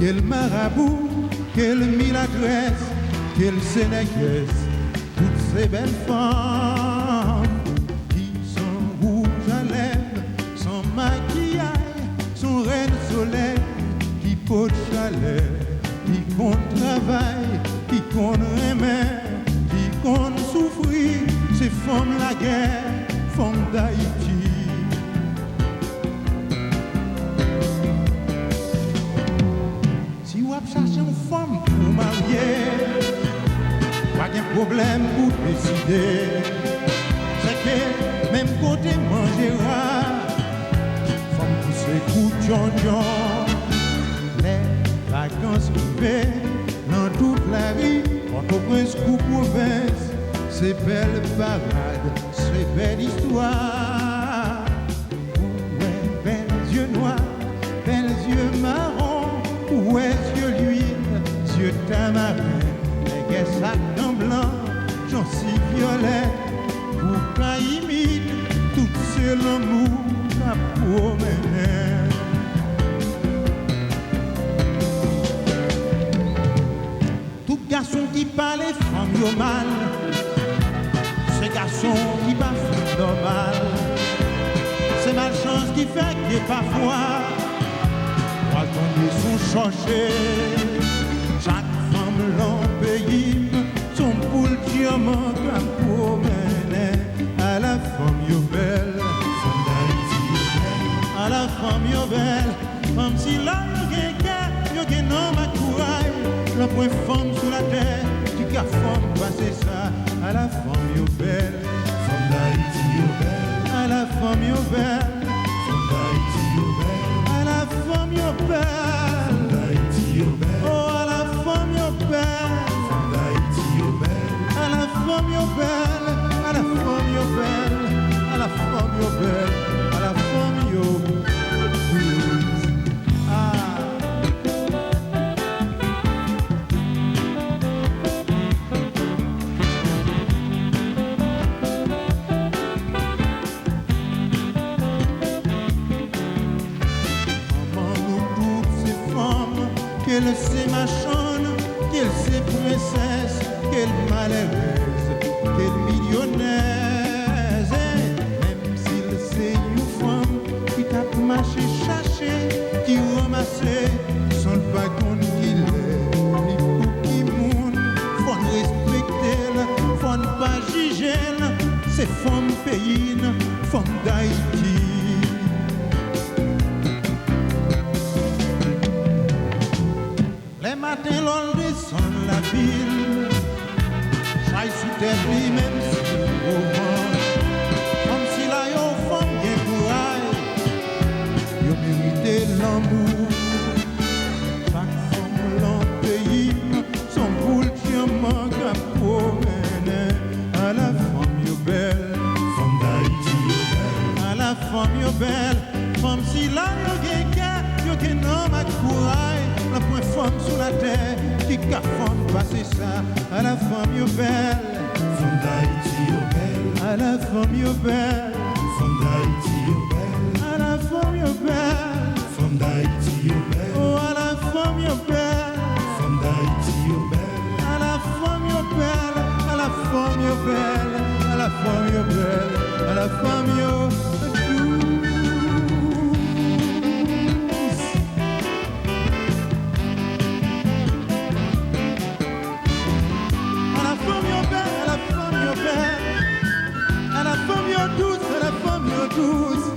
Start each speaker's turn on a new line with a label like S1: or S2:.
S1: quel marabout, quelle miladresse, quelle sénégresse, toutes ces belles femmes qui sont rouges à lèvres, sans maquillage, sont reines soleil, qui pot de chaleur, qui compte travail, qui compte remet, qui compte souffrir, c'est femmes la guerre, femmes d'Haïti. Si vous cherchez une femme pour marier, pas de problème pour décider. C'est que même côté mangera, femme pour ses coups de jonjon. Les vacances privées dans toute la vie, Port-au-Prince ou province, c'est belle parade, c'est belle histoire. Ouais, belles yeux noirs, belles yeux marrons, ouais, yeux l'huile, yeux tamarin, les guets sacs en blanc, j'en si violet, pour qu'un imite, tout ce l'amour qu'a promené. Tout garçon qui parle les femmes yo mal, c'est garçon qui pas fait normal, c'est malchance qui fait que parfois attendez son chercher. Chaque femme l'en pays, son poule diamant comme promener. À la femme yo belle, femme d'Haïti yo belle. À la femme yo belle, femme si là yo gen non ma couraille. Le point femme sous la terre, tu qu'à femme passer ça. À la femme yo belle, femme d'Haïti yo belle. À la femme yo belle, femme d'Haïti yo belle. À la femme yo belle, oh à la femme yo belle, à la femme yo belle, à la femme yo belle, à la femme yo belle, à la femme yo qu'elle c'est machonne, qu'elle c'est princesse, qu'elle malheureuse, qu'elle millionnaise. Même s'il c'est une femme qui tape marché chercher, qui ramasse, sans pas qu'on qu'il est, ni pour qui monde, faut respecter, faut ne pas juger, c'est femme pays, femme d'Haïti. Les matins, l'on descend la ville, j'aille sous terre, même si au vent, comme si là, y'a une femme qui est courage, y'a mérité l'amour. Chaque femme, l'en pays, son boule qui en manque à promener. À la femme, y'a belle, femme d'Haïti, y'a belle. À la femme, y'a belle, femme si là, y'a un homme à courage. La point femme sous la terre, qui qu'a femme passer ça. À la femme yo belle, femme d'Haïti yo belle. À la femme yo belle, femme d'Haïti yo belle. À la femme yo belle, femme d'Haïti yo belle. Oh à la femme yo belle, femme d'Haïti yo belle. À la femme yo belle, à la femme yo belle. À la femme yo belle, à la femme yo douce,